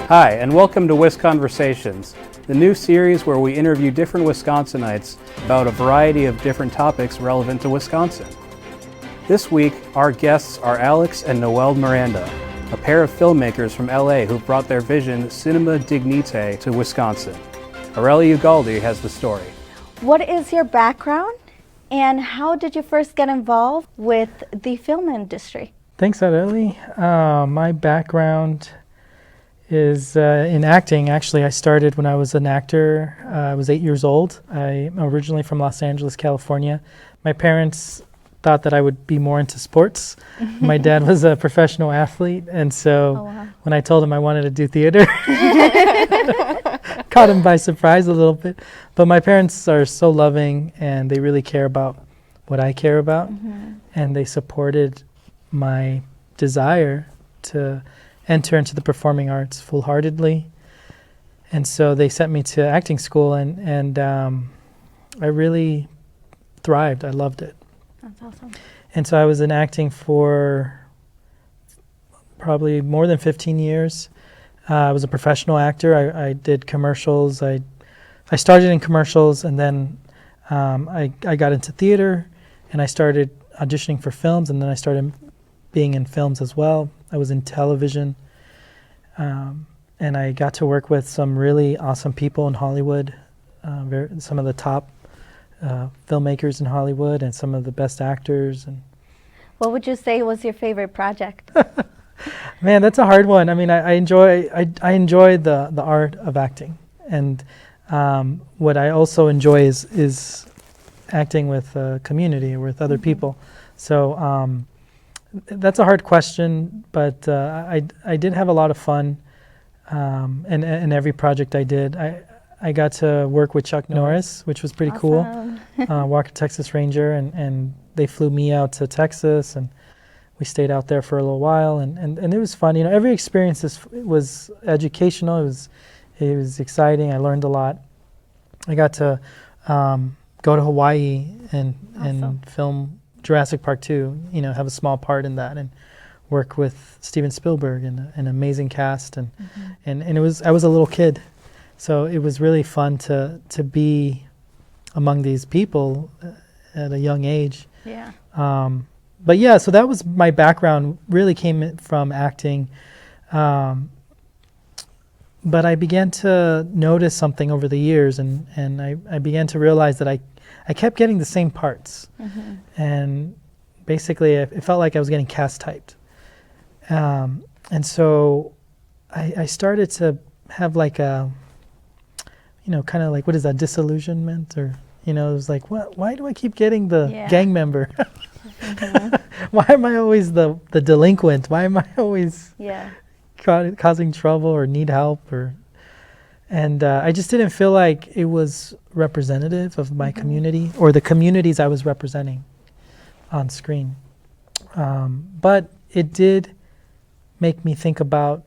Hi, and welcome to Wisconversations, the new series where we interview different Wisconsinites about a variety of different topics relevant to Wisconsin. This week, our guests are Alex and Noel Miranda, a pair of filmmakers from LA who brought their vision Cinema Dignité to Wisconsin. Ugalde has the story. What is your background, and how did you first get involved with the film industry? Thanks, Areli. My background is in acting. Actually, I started when I was an actor. I was 8 years old. I'm originally from Los Angeles, California. My parents thought that I would be more into sports. My dad was a professional athlete, and so when I told him I wanted to do theater, caught him by surprise a little bit. But my parents are so loving, and they really care about what I care about, and they supported my desire to enter into the performing arts full-heartedly. And so they sent me to acting school, and I really thrived. I loved it. That's awesome. And so I was in acting for probably more than 15 years. I was a professional actor. I did commercials. I started in commercials, and then I got into theater, and I started auditioning for films, and then I started being in films as well. I was in television, and I got to work with some really awesome people in Hollywood, some of the top filmmakers in Hollywood and some of the best actors. And what would you say was your favorite project? Man, that's a hard one. I mean, I enjoy the art of acting, and what I also enjoy is acting with a community, with other people. So that's a hard question, but I did have a lot of fun, and every project I did. I got to work with Chuck Norris, which was pretty cool. Walker Texas Ranger, and they flew me out to Texas, and we stayed out there for a little while, and it was fun. You know, every experience was educational. It was exciting. I learned a lot. I got to go to Hawaii and film Jurassic Park 2, you know, have a small part in that, and work with Steven Spielberg and an amazing cast, and it was, I was a little kid, so it was really fun to be among these people at a young age. Yeah. But yeah, so that was my background, really came from acting. But I began to notice something over the years, and I began to realize that I kept getting the same parts, and basically it felt like I was getting cast typed. And so I started to have like a, you know, kind of like, what is that, disillusionment? Or, you know, it was like, why do I keep getting the gang member? Why am I always the delinquent? Why am I always causing trouble or need help? And I just didn't feel like it was representative of my community or the communities I was representing on screen. But it did make me think about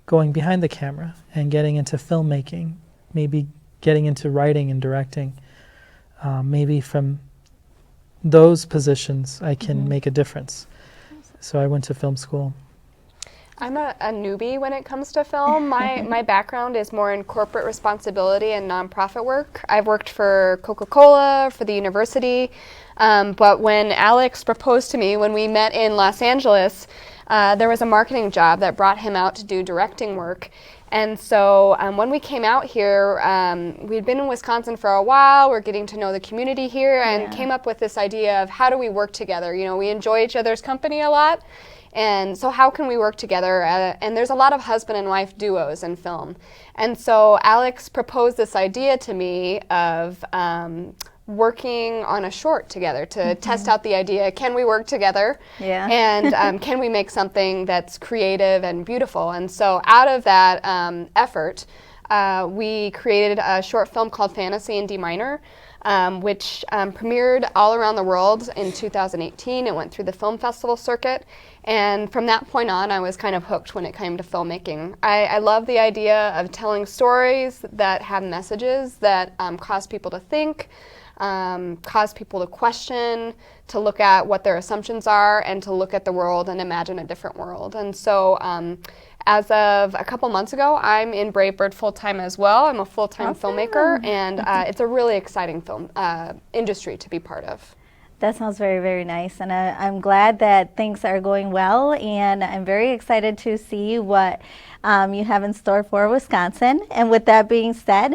going behind the camera and getting into filmmaking, maybe getting into writing and directing. Maybe from those positions I can make a difference. So I went to film school. I'm a newbie when it comes to film. My background is more in corporate responsibility and nonprofit work. I've worked for Coca-Cola, for the university, but when Alex proposed to me when we met in Los Angeles, there was a marketing job that brought him out to do directing work. And so when we came out here, we'd been in Wisconsin for a while, we're getting to know the community here, and came up with this idea of how do we work together? You know, we enjoy each other's company a lot, and so how can we work together? And there's a lot of husband and wife duos in film. And so Alex proposed this idea to me of working on a short together to test out the idea, can we work together? And can we make something that's creative and beautiful? And so out of that effort, we created a short film called Fantasy in D Minor, which premiered all around the world in 2018. It went through the film festival circuit. And from that point on, I was kind of hooked when it came to filmmaking. I love the idea of telling stories that have messages that cause people to think, cause people to question, to look at what their assumptions are, and to look at the world and imagine a different world. And so as of a couple months ago, I'm in Brave Bird full-time as well. I'm a full-time filmmaker, and it's a really exciting film industry to be part of. That sounds very, very nice, and I'm glad that things are going well, and I'm very excited to see what you have in store for Wisconsin. And with that being said,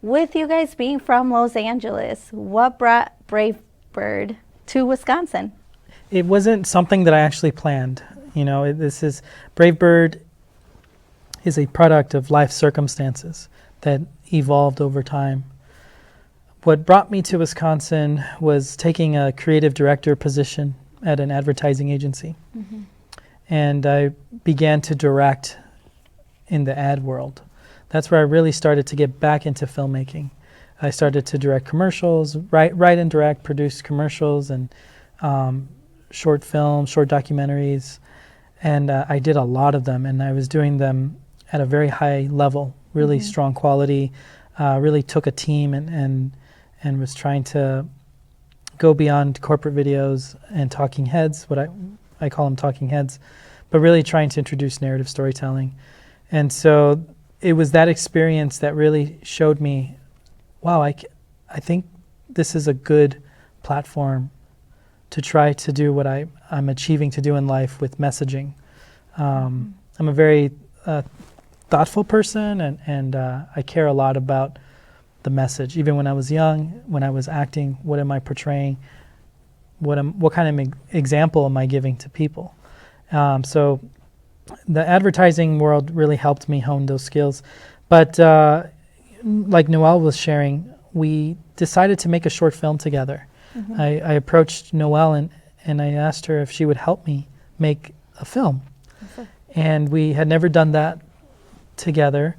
with you guys being from Los Angeles, what brought Brave Bird to Wisconsin? It wasn't something that I actually planned. You know, this is Brave Bird is a product of life circumstances that evolved over time. What brought me to Wisconsin was taking a creative director position at an advertising agency. And I began to direct in the ad world. That's where I really started to get back into filmmaking. I started to direct commercials, write and direct, produce commercials and short films, short documentaries. And I did a lot of them, and I was doing them at a very high level, really strong quality, really took a team and was trying to go beyond corporate videos and talking heads, what I call them talking heads, but really trying to introduce narrative storytelling. And so it was that experience that really showed me, wow, I think this is a good platform to try to do what I'm achieving to do in life with messaging. I'm a very thoughtful person, and I care a lot about the message. Even when I was young, when I was acting, what am I portraying? What kind of example am I giving to people? So the advertising world really helped me hone those skills. But like Noel was sharing, we decided to make a short film together. I approached Noel and I asked her if she would help me make a film. And we had never done that together.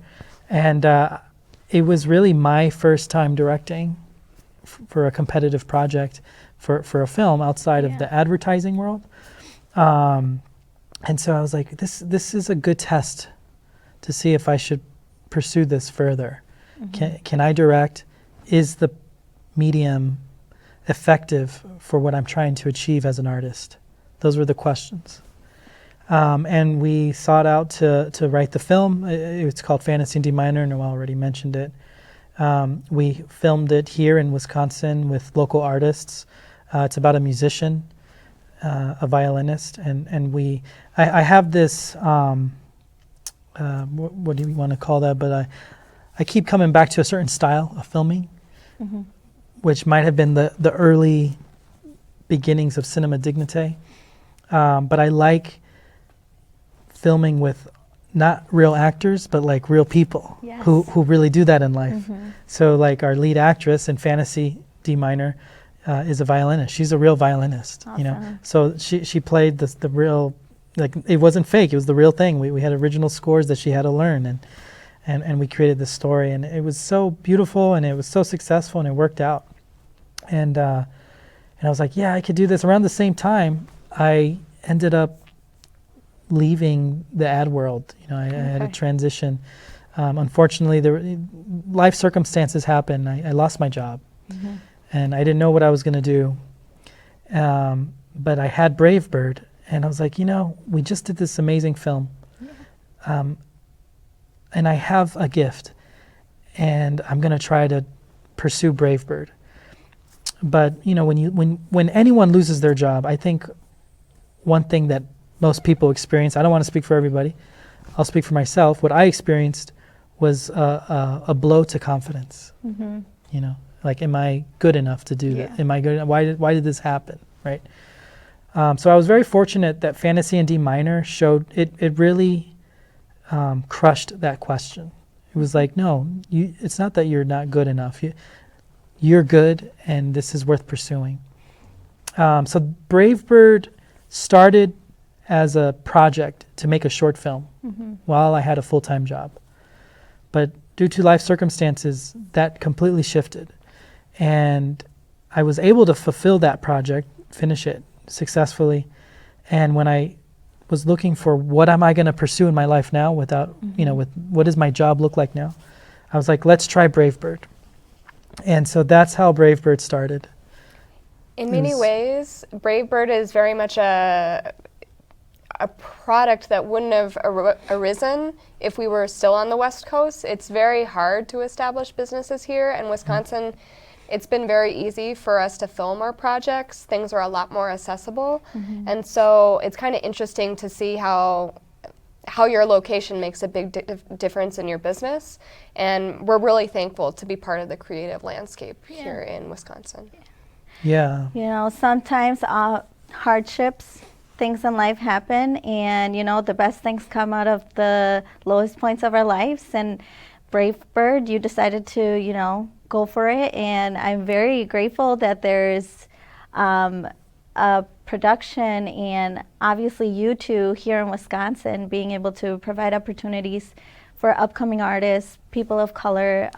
And it was really my first time directing for a competitive project for a film outside of the advertising world. And so I was like, this is a good test to see if I should pursue this further. Can I direct? Is the medium effective for what I'm trying to achieve as an artist? Those were the questions. And we sought out to write the film. It's called Fantasy in D minor. Noel already mentioned it. We filmed it here in Wisconsin with local artists. It's about a musician, a violinist, and I have this, what do you want to call that? But I keep coming back to a certain style of filming, which might have been the early beginnings of cinema dignité. But I like filming with not real actors, but like real people who really do that in life. So like our lead actress in Fantasy D minor is a violinist. She's a real violinist, you know. So she played the real, like it wasn't fake, it was the real thing. We had original scores that she had to learn, and we created this story, and it was so beautiful and it was so successful and it worked out. And I was like, yeah, I could do this. Around the same time, I ended up leaving the ad world. You know, I had a transition. Unfortunately, life circumstances happened. I lost my job, and I didn't know what I was going to do. But I had Brave Bird, and I was like, you know, we just did this amazing film, and I have a gift, and I'm going to try to pursue Brave Bird. But you know, when anyone loses their job, I think one thing that most people experience, I don't want to speak for everybody, I'll speak for myself, what I experienced was a blow to confidence. You know, like, am I good enough to do that? Am I good? Why did this happen, right? So I was very fortunate that Fantasy in D minor showed, it really crushed that question. It was like, no, it's not that you're not good enough. You're good, and this is worth pursuing. So Brave Bird started as a project to make a short film while I had a full-time job. But due to life circumstances, that completely shifted. And I was able to fulfill that project, finish it successfully. And when I was looking for what am I going to pursue in my life now without, you know, with what does my job look like now, I was like, let's try Brave Bird. And so that's how Brave Bird started. In many ways, Brave Bird is very much a product that wouldn't have arisen if we were still on the West Coast. It's very hard to establish businesses here. In Wisconsin, it's been very easy for us to film our projects. Things are a lot more accessible. And so it's kind of interesting to see how your location makes a big difference in your business. And we're really thankful to be part of the creative landscape here in Wisconsin. Yeah. You know, sometimes hardships, things in life happen, and you know, the best things come out of the lowest points of our lives. And Brave Bird, you decided to, you know, go for it, and I'm very grateful that there's a production, and obviously you two here in Wisconsin being able to provide opportunities for upcoming artists, people of color,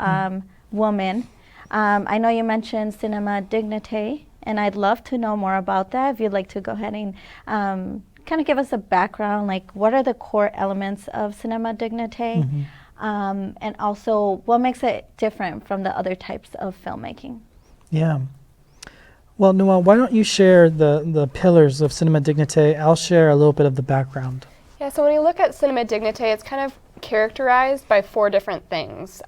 women. I know you mentioned Cinema Dignité, and I'd love to know more about that. If you'd like to go ahead and kind of give us a background, like what are the core elements of Cinema Dignité, and also what makes it different from the other types of filmmaking? Yeah. Well, Noel, why don't you share the pillars of Cinema Dignité? I'll share a little bit of the background. Yeah, so when you look at Cinema Dignité, it's kind of characterized by 4 different things.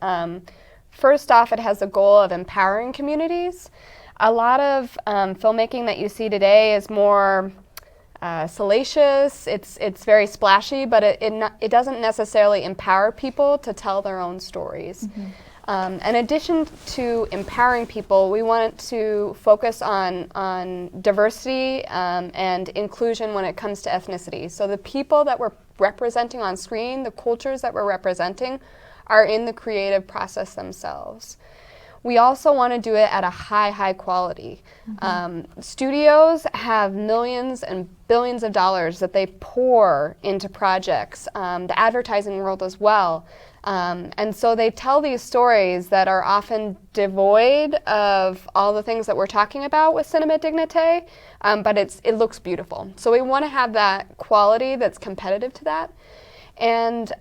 First off, it has the goal of empowering communities. A lot of filmmaking that you see today is more salacious, it's very splashy, but it doesn't necessarily empower people to tell their own stories. In addition to empowering people, we want to focus on diversity and inclusion when it comes to ethnicity. So the people that we're representing on screen, the cultures that we're representing, are in the creative process themselves. We also want to do it at a high quality. Studios have millions and billions of dollars that they pour into projects, the advertising world as well. And so they tell these stories that are often devoid of all the things that we're talking about with Cinema Dignité, but it looks beautiful. So we want to have that quality that's competitive to that. And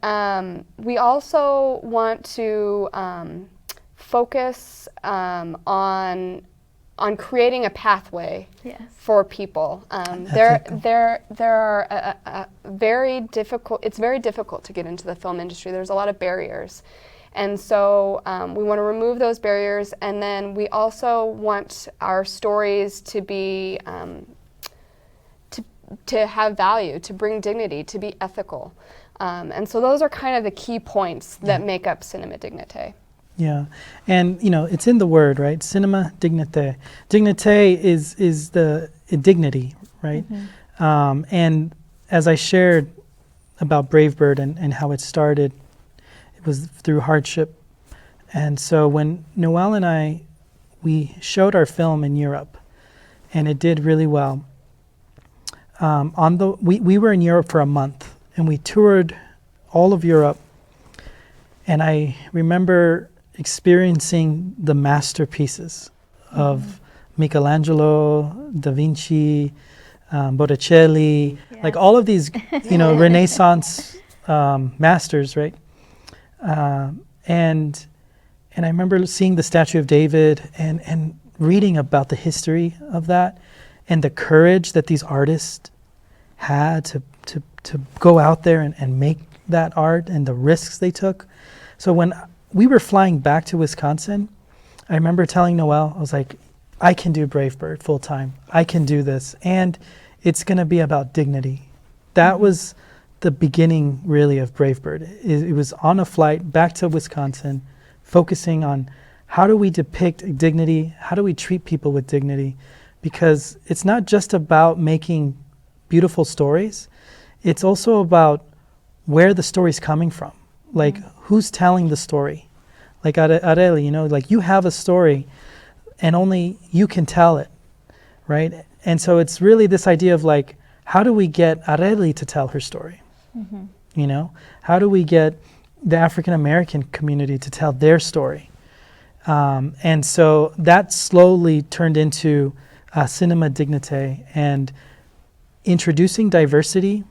we also want to focus on creating a pathway for people. There are very difficult. It's very difficult to get into the film industry. There's a lot of barriers, and so we want to remove those barriers. And then we also want our stories to be to have value, to bring dignity, to be ethical. And so those are kind of the key points that make up Cinema Dignité. Yeah, and you know, it's in the word, right? Cinema Dignité. Dignité is the dignity, right? And as I shared about Brave Bird and how it started, it was through hardship. And so when Noel and we showed our film in Europe, and it did really well. We were in Europe for a month, and we toured all of Europe. And I remember experiencing the masterpieces of Michelangelo, Da Vinci, Botticelli, like all of these, you know, Renaissance masters, right? And I remember seeing the Statue of David and reading about the history of that and the courage that these artists had to go out there and make that art and the risks they took. So when we were flying back to Wisconsin, I remember telling Noel, I was like, I can do Brave Bird full time. I can do this. And it's going to be about dignity. That was the beginning, really, of Brave Bird. It was on a flight back to Wisconsin, focusing on how do we depict dignity? How do we treat people with dignity? Because it's not just about making beautiful stories. It's also about where the story's coming from. Like, who's telling the story? Like Areli, you know, like you have a story and only you can tell it, right? And so it's really this idea of like, how do we get Areli to tell her story? You know, how do we get the African American community to tell their story? And so that slowly turned into Cinema Dignité and introducing diversity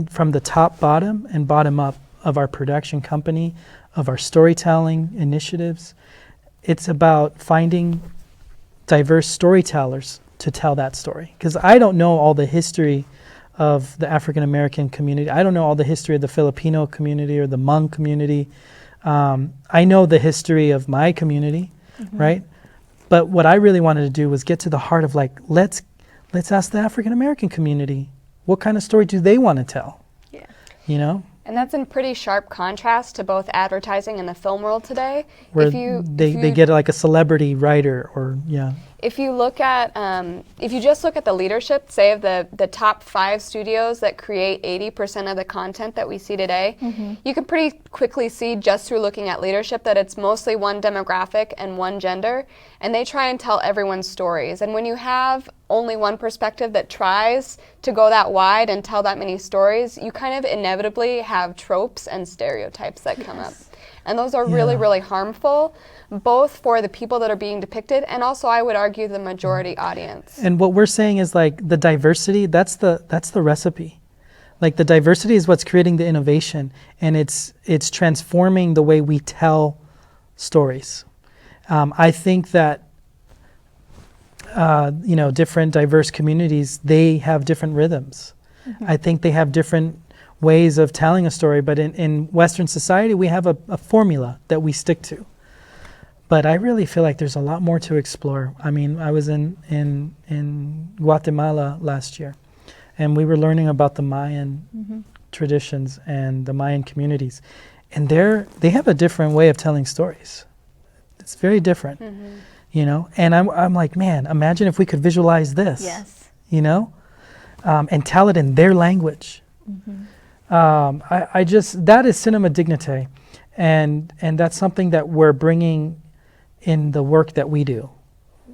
from the top, bottom, and bottom up of our production company, of our storytelling initiatives, it's about finding diverse storytellers to tell that story. Because I don't know all the history of the African American community. I don't know all the history of the Filipino community or the Hmong community. I know the history of my community, right? But what I really wanted to do was get to the heart of, like, let's ask the African American community, what kind of story do they want to tell? Yeah. You know? And that's in pretty sharp contrast to both advertising and the film world today. Where they get like a celebrity writer or, If you look at, if you just look at the leadership, say of the top 5 studios that create 80% of the content that we see today, you can pretty quickly see just through looking at leadership that it's mostly one demographic and one gender, and they try and tell everyone's stories. And when you have only one perspective that tries to go that wide and tell that many stories, you kind of inevitably have tropes and stereotypes that come up. And those are really, really harmful, both for the people that are being depicted and also, I would argue, the majority audience. And what we're saying is, like, the diversity, that's the recipe. Like, the diversity is what's creating the innovation, and it's transforming the way we tell stories. I think that different diverse communities, they have different rhythms. I think they have different ways of telling a story, but in Western society, we have a formula that we stick to. But I really feel like there's a lot more to explore. I mean, I was in Guatemala last year, and we were learning about the Mayan traditions and the Mayan communities. And they have a different way of telling stories. It's very different, you know? And I'm like, man, imagine if we could visualize this, you know? And tell it in their language. I just, that is cinema dignité. And that's something that we're bringing in the work that we do.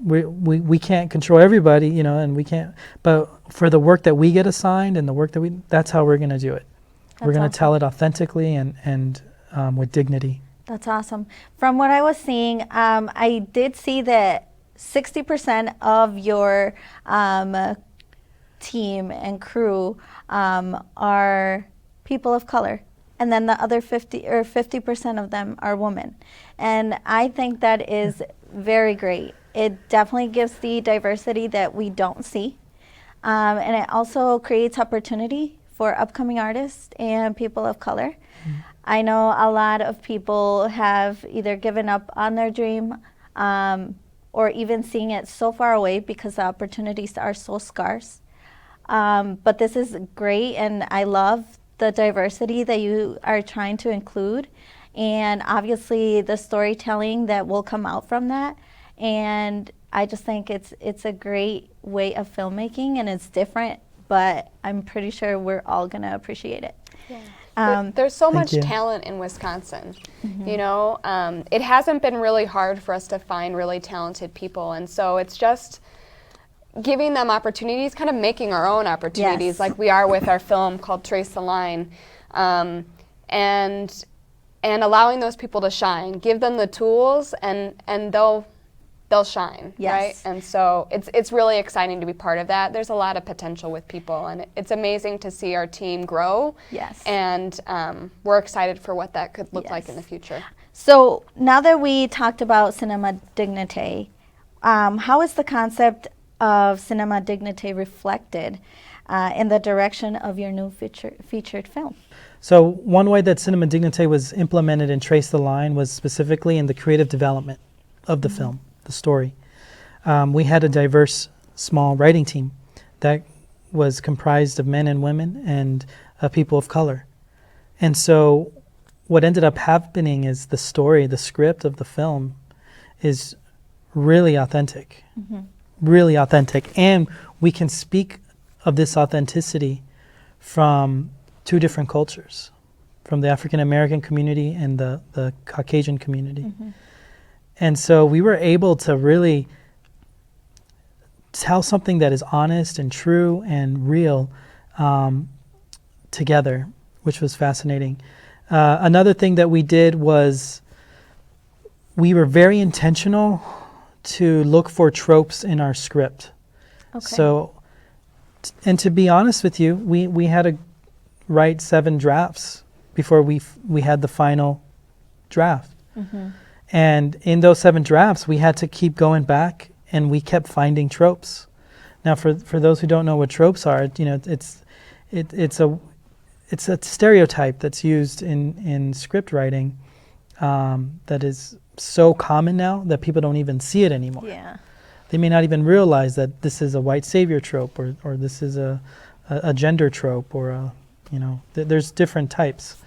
We can't control everybody, you know, and we can't, but for the work that we get assigned and the work that that's how we're going to do it. We're going to tell it authentically and with dignity. That's awesome. From what I was seeing, I did see that 60% of your team and crew are people of color, and then the other 50% of them are women. And I think that is very great. It definitely gives the diversity that we don't see. And it also creates opportunity for upcoming artists and people of color. I know a lot of people have either given up on their dream or even seeing it so far away because the opportunities are so scarce. But this is great, and I love the diversity that you are trying to include, and obviously the storytelling that will come out from that. And I just think it's a great way of filmmaking, and it's different, but I'm pretty sure we're all going to appreciate it. There's so much talent in Wisconsin. You know, it hasn't been really hard for us to find really talented people, and so it's just giving them opportunities, kind of making our own opportunities, like we are with our film called Trace the Line, and allowing those people to shine. Give them the tools, and they'll shine, right? And so it's really exciting to be part of that. There's a lot of potential with people, and it's amazing to see our team grow. And we're excited for what that could look like in the future. So now that we talked about cinema dignité, how is the concept of cinema dignité reflected in the direction of your new featured film? So one way that cinema dignité was implemented in Trace the Line was specifically in the creative development of the film, the story. We had a diverse, small writing team that was comprised of men and women and people of color. And so what ended up happening is the story, the script of the film is really authentic. Really authentic, and we can speak of this authenticity from 2 different cultures, from the African American community and the Caucasian community. And so we were able to really tell something that is honest and true and real together, which was fascinating. Another thing that we did was we were very intentional to look for tropes in our script. So, and to be honest with you, we had to write 7 drafts before we had the final draft. And in those 7 drafts, we had to keep going back, and we kept finding tropes. Now, for those who don't know what tropes are, it's a stereotype that's used in script writing that is so common now that people don't even see it anymore. Yeah. They may not even realize that this is a white savior trope, or this is a gender trope, or there's different types.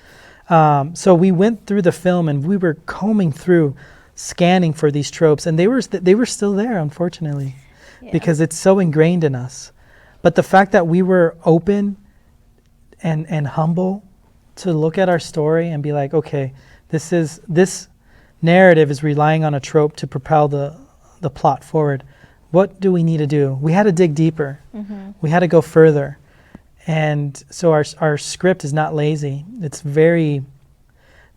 So we went through the film, and we were combing through, scanning for these tropes, and they were still there, unfortunately, because it's so ingrained in us. But the fact that we were open and humble to look at our story and be like, okay, this narrative is relying on a trope to propel the plot forward. What do we need to do? We had to dig deeper. We had to go further. And so our script is not lazy. It's very,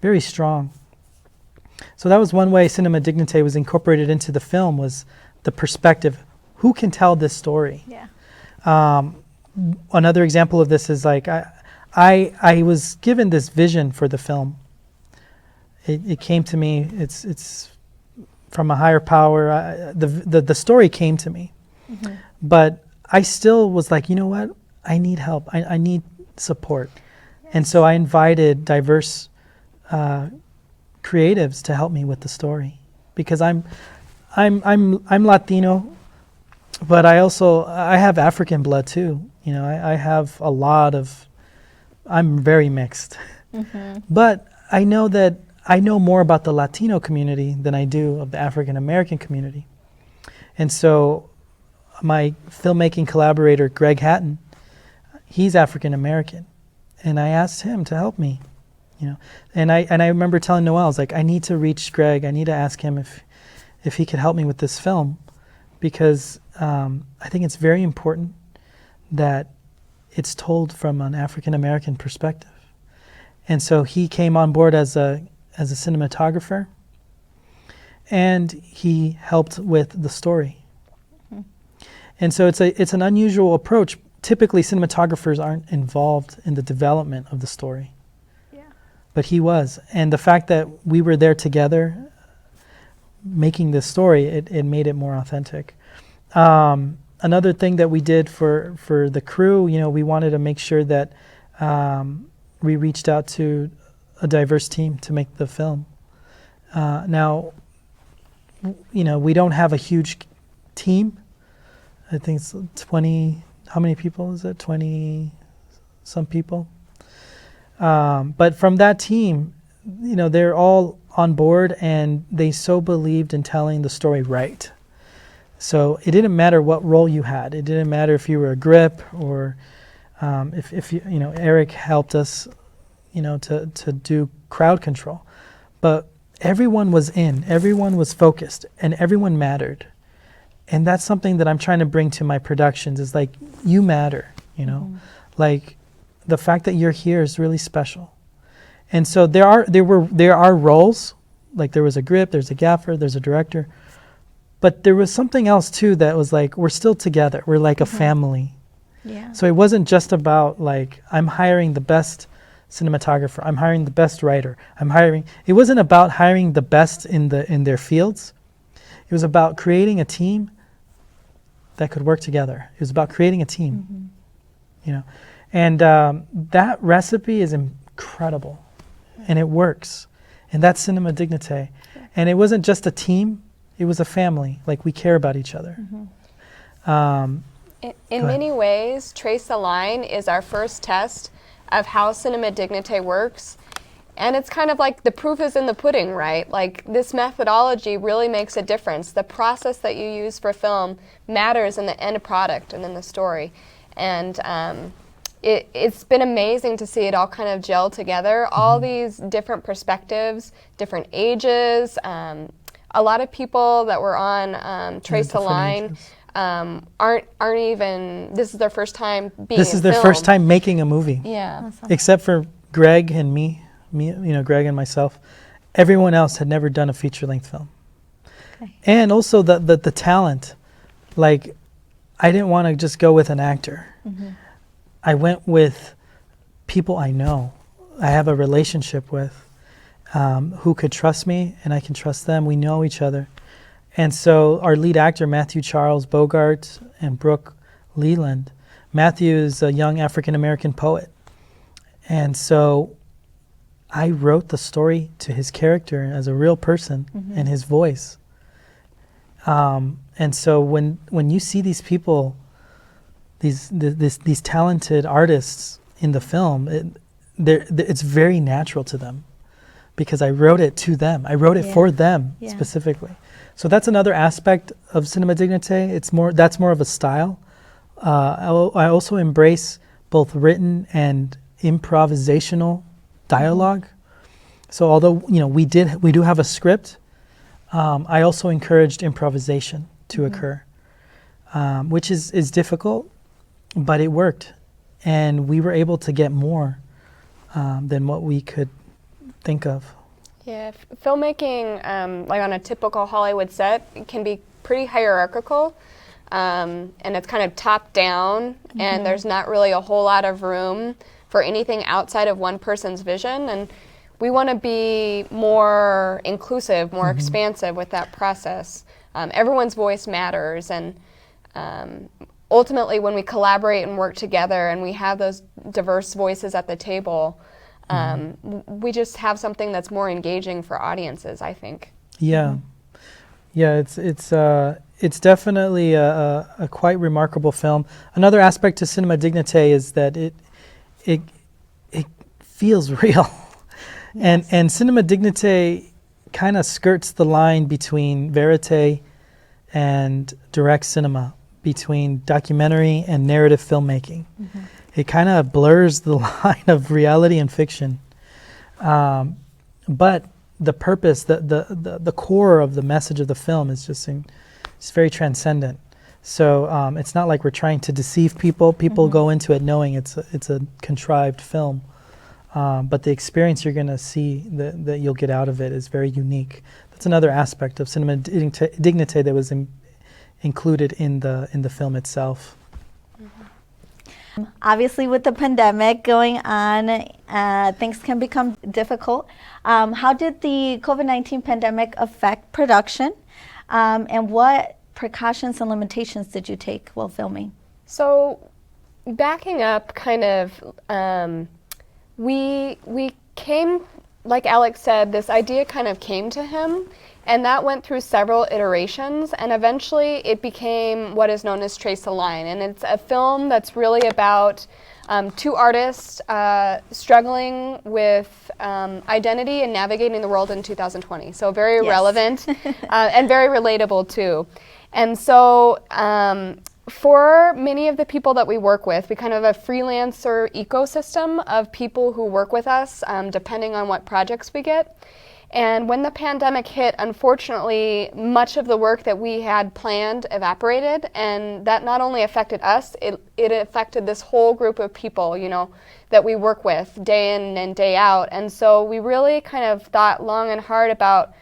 very strong. So that was one way Cinema Dignité was incorporated into the film, was the perspective. Who can tell this story? Yeah. Another example of this is like I was given this vision for the film. It came to me. It's from a higher power. The story came to me, but I still was like, you know what? I need help. I need support, and so I invited diverse creatives to help me with the story, because I'm Latino, but I have African blood too. I have a lot of. I'm very mixed, but I know that I know more about the Latino community than I do of the African American community, and so my filmmaking collaborator Greg Hatton, he's African American, and I asked him to help me, and I remember telling Noel, I was like, I need to reach Greg. I need to ask him if he could help me with this film, because I think it's very important that it's told from an African American perspective. And so he came on board as a cinematographer, and he helped with the story. And so it's an unusual approach. Typically, cinematographers aren't involved in the development of the story. Yeah. But he was. And the fact that we were there together making this story, it made it more authentic. Another thing that we did for the crew, we wanted to make sure that we reached out to a diverse team to make the film. Now, we don't have a huge team. I think it's 20, how many people is it? 20 some people. But from that team, they're all on board, and they so believed in telling the story right. So it didn't matter what role you had. It didn't matter if you were a grip, or if you, Eric helped us, to do crowd control. But everyone was everyone was focused, and everyone mattered. And that's something that I'm trying to bring to my productions, is like, you matter, like the fact that you're here is really special. And so there are roles, like there was a grip, there's a gaffer, there's a director, but there was something else too that was like, we're still together. We're like a family. Yeah. So it wasn't just about like, I'm hiring the best cinematographer, I'm hiring the best writer, it wasn't about hiring the best in their fields. It was about creating a team that could work together. It was about creating a team, and that recipe is incredible, and it works, and that's Cinema Dignité. And it wasn't just a team, it was a family. Like, we care about each other. In many ways, Trace the Line is our first test of how Cinema Dignité works. And it's kind of like the proof is in the pudding, right? Like, this methodology really makes a difference. The process that you use for film matters in the end product and in the story. And it's been amazing to see it all kind of gel together. All these different perspectives, different ages. A lot of people that were on Trace the Line aren't even, this is their first time being This is their first time making a movie. Yeah. Awesome. Except for Greg and me, Greg and myself. Everyone else had never done a feature-length film. Okay. And also the talent. Like, I didn't want to just go with an actor. I went with people I know, I have a relationship with. who could trust me and I can trust them. We know each other. And so our lead actor, Matthew Charles Bogart and Brooke Leland, Matthew is a young African-American poet. And so I wrote the story to his character as a real person and his voice. And so when you see these people, these talented artists in the film, it's very natural to them because I wrote it to them. I wrote it for them specifically. So that's another aspect of Cinema Dignité. That's more of a style. I also embrace both written and improvisational dialogue. So although we do have a script, I also encouraged improvisation to occur, which is difficult, but it worked, and we were able to get more than what we could think of. Yeah, filmmaking, like on a typical Hollywood set, it can be pretty hierarchical, and it's kind of top down, and there's not really a whole lot of room for anything outside of one person's vision. And we want to be more inclusive, more expansive with that process. Everyone's voice matters, and ultimately when we collaborate and work together and we have those diverse voices at the table, we just have something that's more engaging for audiences, I think. Yeah. Yeah, it's definitely a quite remarkable film. Another aspect to Cinema Dignité is that it feels real. And Cinema Dignité kind of skirts the line between verite and direct cinema, between documentary and narrative filmmaking. It kind of blurs the line of reality and fiction. But the purpose, the core of the message of the film is it's very transcendent. So it's not like we're trying to deceive people. People go into it knowing it's a contrived film. But the experience you're going to see that you'll get out of it is very unique. That's another aspect of Cinema Dignité that was included in the film itself. Obviously, with the pandemic going on, things can become difficult. How did the COVID-19 pandemic affect production? And what precautions and limitations did you take while filming? So, backing up, kind of, we came, like Alex said, this idea kind of came to him, and that went through several iterations, and eventually it became what is known as Trace the Line. And it's a film that's really about two artists struggling with identity and navigating the world in 2020. So very relevant and very relatable too. And so for many of the people that we work with, we kind of have a freelancer ecosystem of people who work with us depending on what projects we get. And when the pandemic hit, unfortunately, much of the work that we had planned evaporated, and that not only affected us, it affected this whole group of people, that we work with day in and day out. And so we really kind of thought long and hard about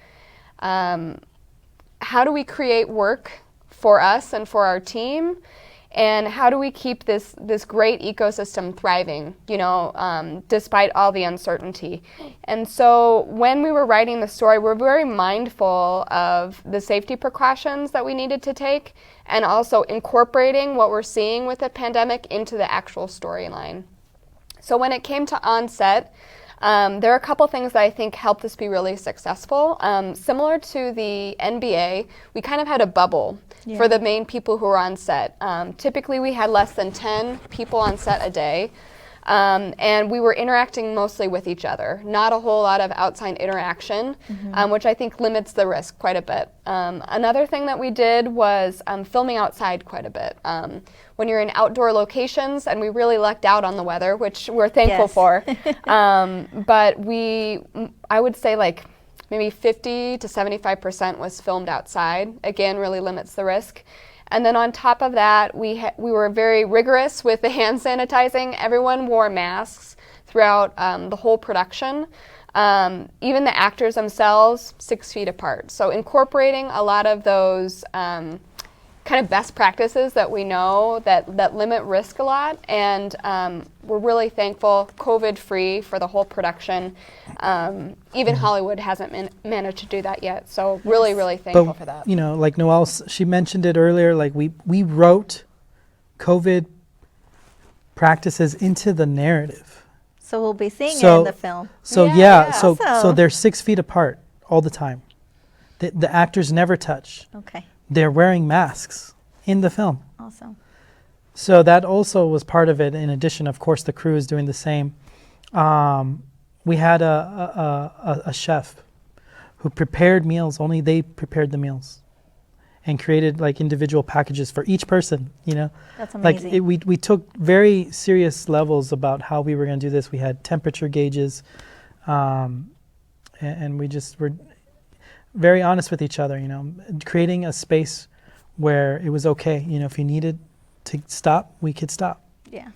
how do we create work for us and for our team, and how do we keep this great ecosystem thriving, despite all the uncertainty. And so when we were writing the story, we're very mindful of the safety precautions that we needed to take, and also incorporating what we're seeing with the pandemic into the actual storyline. So when it came to on-set, there are a couple things that I think helped us be really successful. Similar to the NBA, we kind of had a bubble for the main people who were on set. Typically, we had less than 10 people on set a day, and we were interacting mostly with each other. Not a whole lot of outside interaction, which I think limits the risk quite a bit. Another thing that we did was filming outside quite a bit. When you're in outdoor locations, and we really lucked out on the weather, which we're thankful for. But I would say like maybe 50 to 75% was filmed outside. Again, really limits the risk. And then on top of that, we were very rigorous with the hand sanitizing. Everyone wore masks throughout the whole production. Even the actors themselves, 6 feet apart. So incorporating a lot of those kind of best practices that we know that limit risk a lot, and we're really thankful, COVID-free for the whole production. Even Hollywood hasn't managed to do that yet, so really, really thankful for that. You know, like Noel, she mentioned it earlier, like we wrote COVID practices into the narrative. So we'll be seeing it in the film. So so Awesome. they're 6 feet apart all the time. The actors never touch. Okay. They're wearing masks in the film. Awesome. So that also was part of it. In addition, of course, the crew is doing the same. We had a chef who prepared meals. Only they prepared the meals, and created like individual packages for each person. You know, That's amazing. Like we took very serious levels about how we were going to do this. We had temperature gauges, and we just were very honest with each other. You know, creating a space where it was okay. You know, if you needed to stop, we could stop. Yeah.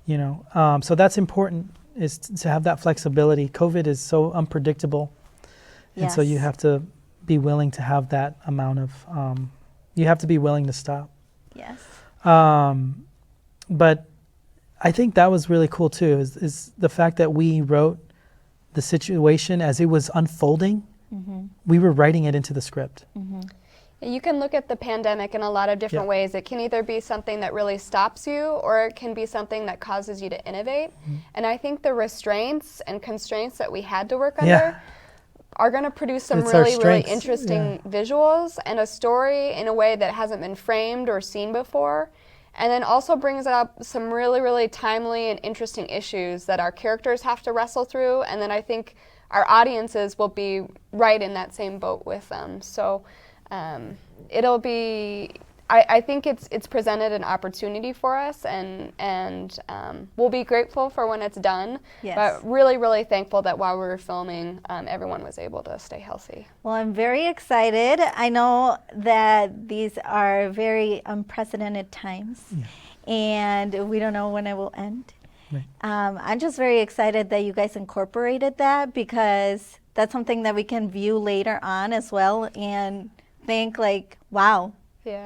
You know, so that's important, is to have that flexibility. COVID is so unpredictable, and so you have to be willing to have that amount of, you have to be willing to stop. Yes. But I think that was really cool too, is the fact that we wrote the situation as it was unfolding. We were writing it into the script. You can look at the pandemic in a lot of different ways. It can either be something that really stops you, or it can be something that causes you to innovate. And I think the restraints and constraints that we had to work under are going to produce some It's our really strengths. interesting visuals and a story in a way that hasn't been framed or seen before. And then also brings up some really, really timely and interesting issues that our characters have to wrestle through. And then I think our audiences will be right in that same boat with them. So it'll be, I think it's presented an opportunity for us, and we'll be grateful for when it's done. Yes. But really, really thankful that while we were filming, everyone was able to stay healthy. Well, I'm very excited. I know that these are very unprecedented times, and we don't know when it will end. Right. I'm just very excited that you guys incorporated that, because that's something that we can view later on as well and think like, wow,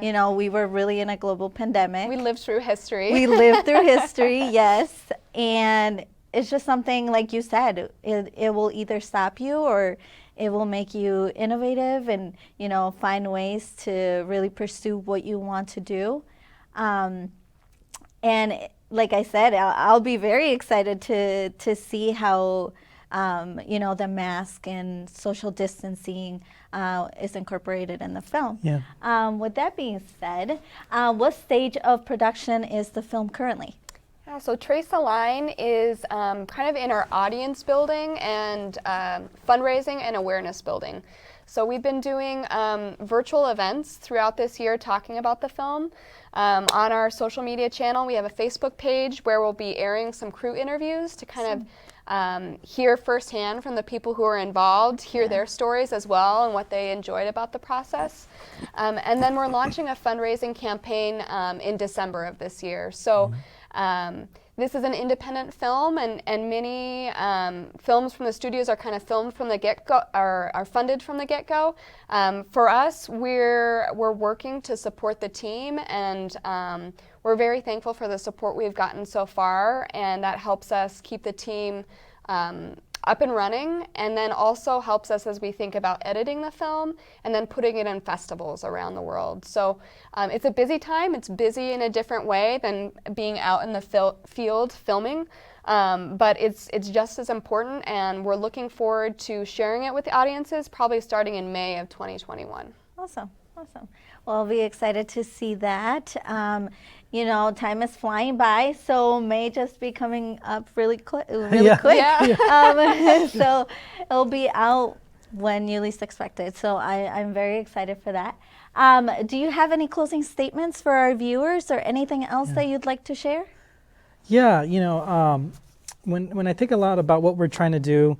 you know, we were really in a global pandemic. We lived through history. We lived through history, yes. And it's just something, like you said, it will either stop you or it will make you innovative and, you know, find ways to really pursue what you want to do. And like I said, I'll be very excited to see how, you know, the mask and social distancing is incorporated in the film. Yeah. With that being said, what stage of production is the film currently? Yeah, so Trace the Line is kind of in our audience building and fundraising and awareness building. So we've been doing virtual events throughout this year talking about the film. On our social media channel, we have a Facebook page where we'll be airing some crew interviews to kind of hear firsthand from the people who are involved, hear their stories as well and what they enjoyed about the process. And then we're launching a fundraising campaign in December of this year. So this is an independent film, and many films from the studios are kind of filmed from the get-go, are funded from the get-go. For us, we're working to support the team, and we're very thankful for the support we've gotten so far, and that helps us keep the team up and running, and then also helps us as we think about editing the film and then putting it in festivals around the world. So it's a busy time. It's busy in a different way than being out in the field filming, but it's just as important, and we're looking forward to sharing it with the audiences probably starting in May of 2021. Awesome, awesome. Well, I'll be excited to see that. You know, time is flying by, so May just be coming up really quick. Yeah. So it'll be out when you least expect it. So I'm very excited for that. Do you have any closing statements for our viewers or anything else that you'd like to share? Yeah, you know, when I think a lot about what we're trying to do,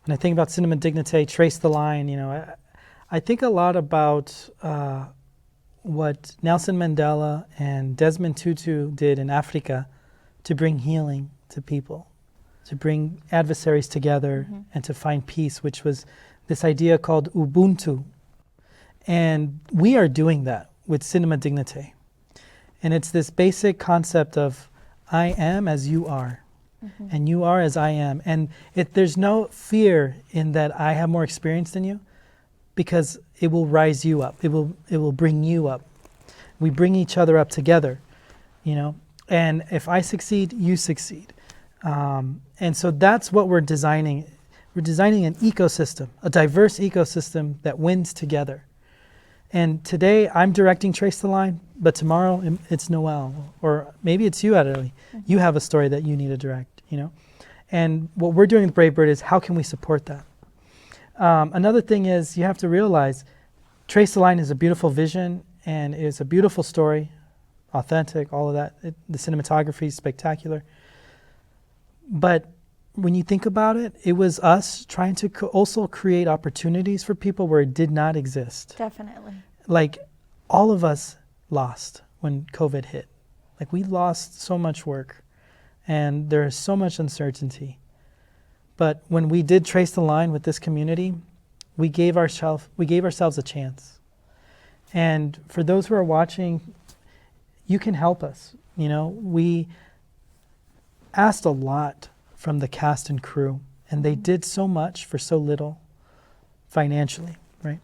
when I think about Cinema Dignité, Trace the Line, you know, I think a lot about what Nelson Mandela and Desmond Tutu did in Africa to bring healing to people, to bring adversaries together and to find peace, which was this idea called Ubuntu. And we are doing that. with cinema dignité. And it's this basic concept of I am as you are, and you are as I am. And there's no fear in that I have more experience than you, because it will rise you up. It will bring you up. We bring each other up together, you know. And if I succeed, you succeed. And so that's what we're designing. We're designing an ecosystem, a diverse ecosystem that wins together. And today I'm directing Trace the Line, but tomorrow it's Noel, or maybe it's you, Adeli. You have a story that you need to direct, you know. And what we're doing with Brave Bird is how can we support that? Another thing is you have to realize Trace the Line is a beautiful vision and it's a beautiful story, authentic, all of that. The cinematography is spectacular. But when you think about it, it was us trying to also create opportunities for people where it did not exist. Definitely. Like all of us lost when COVID hit. Like we lost so much work and there is so much uncertainty. But when we did Trace the Line with this community, we gave ourselves a chance. And for those who are watching, you can help us. You know, we asked a lot from the cast and crew, and they did so much for so little financially, right?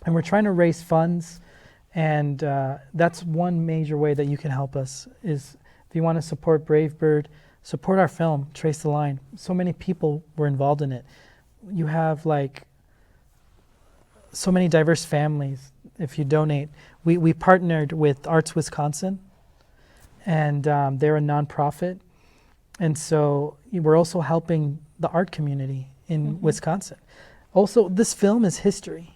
And we're trying to raise funds, and that's one major way that you can help us is if you want to support Brave Bird, support our film, Trace the Line. So many people were involved in it. You have like so many diverse families if you donate. We partnered with Arts Wisconsin, and they're a nonprofit. And so we're also helping the art community in Wisconsin. Also, this film is history,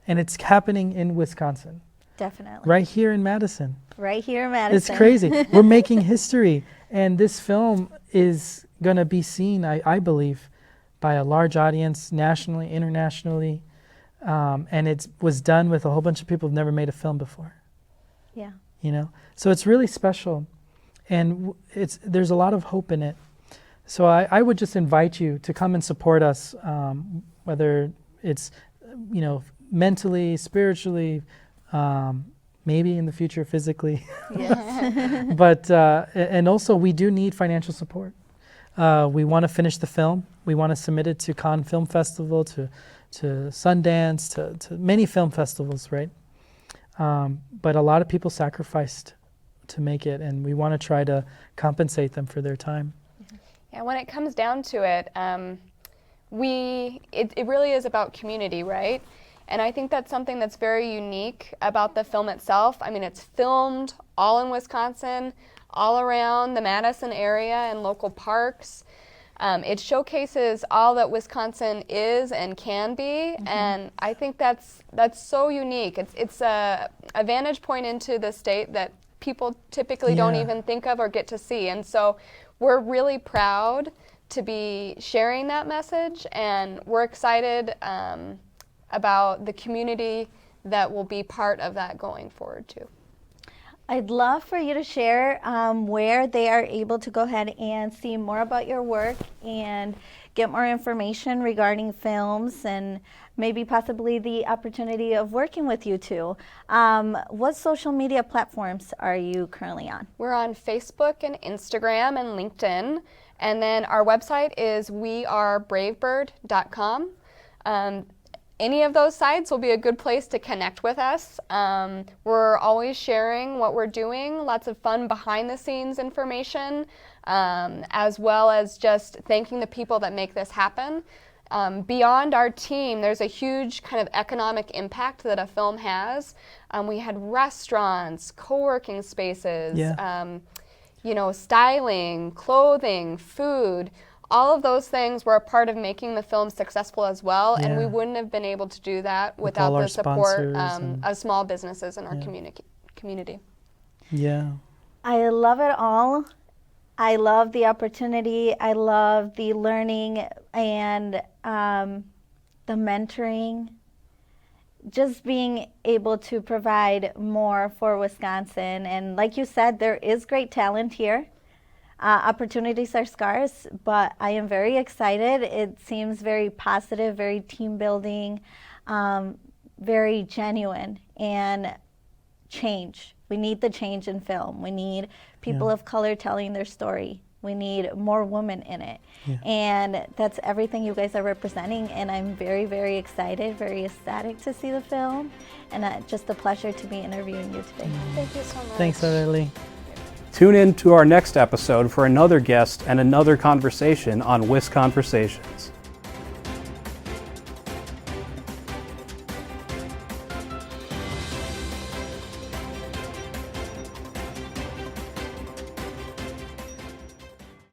and it's happening in Wisconsin. Definitely. Right here in Madison. Right here in Madison. It's crazy. We're making history, and this film is going to be seen, I believe, by a large audience nationally, internationally, and it was done with a whole bunch of people who've never made a film before. Yeah. You know, so it's really special. And there's a lot of hope in it. So I would just invite you to come and support us, whether it's, you know, mentally, spiritually, maybe in the future physically. Yes. But, and also we do need financial support. We want to finish the film. We want to submit it to Cannes Film Festival, to Sundance, to many film festivals, right? But a lot of people sacrificed to make it, and we want to try to compensate them for their time. Yeah, when it comes down to it, it really is about community, right? And I think that's something that's very unique about the film itself. I mean, it's filmed all in Wisconsin, all around the Madison area and local parks. It showcases all that Wisconsin is and can be, and I think that's so unique. It's a vantage point into the state that people typically don't even think of or get to see. And so we're really proud to be sharing that message, and we're excited about the community that will be part of that going forward too. I'd love for you to share where they are able to go ahead and see more about your work and get more information regarding films and maybe possibly the opportunity of working with you two. What social media platforms are you currently on? We're on Facebook and Instagram and LinkedIn. And then our website is wearebravebird.com. Any of those sites will be a good place to connect with us. We're always sharing what we're doing, lots of fun behind the scenes information, as well as just thanking the people that make this happen. Beyond our team, there's a huge kind of economic impact that a film has. We had restaurants, co-working spaces, you know, styling, clothing, food. All of those things were a part of making the film successful as well, and we wouldn't have been able to do that without the support of small businesses in our community. Yeah. I love it all. I love the opportunity. I love the learning and the mentoring. Just being able to provide more for Wisconsin. And like you said, there is great talent here. Opportunities are scarce, but I am very excited. It seems very positive, very team building, very genuine. And change. We need the change in film. We need people of color telling their story. We need more women in it. Yeah. And that's everything you guys are representing. And I'm very, very excited, very ecstatic to see the film. And just a pleasure to be interviewing you today. Thank you so much. Thanks, Aurelie. Tune in to our next episode for another guest and another conversation on Wisconversations.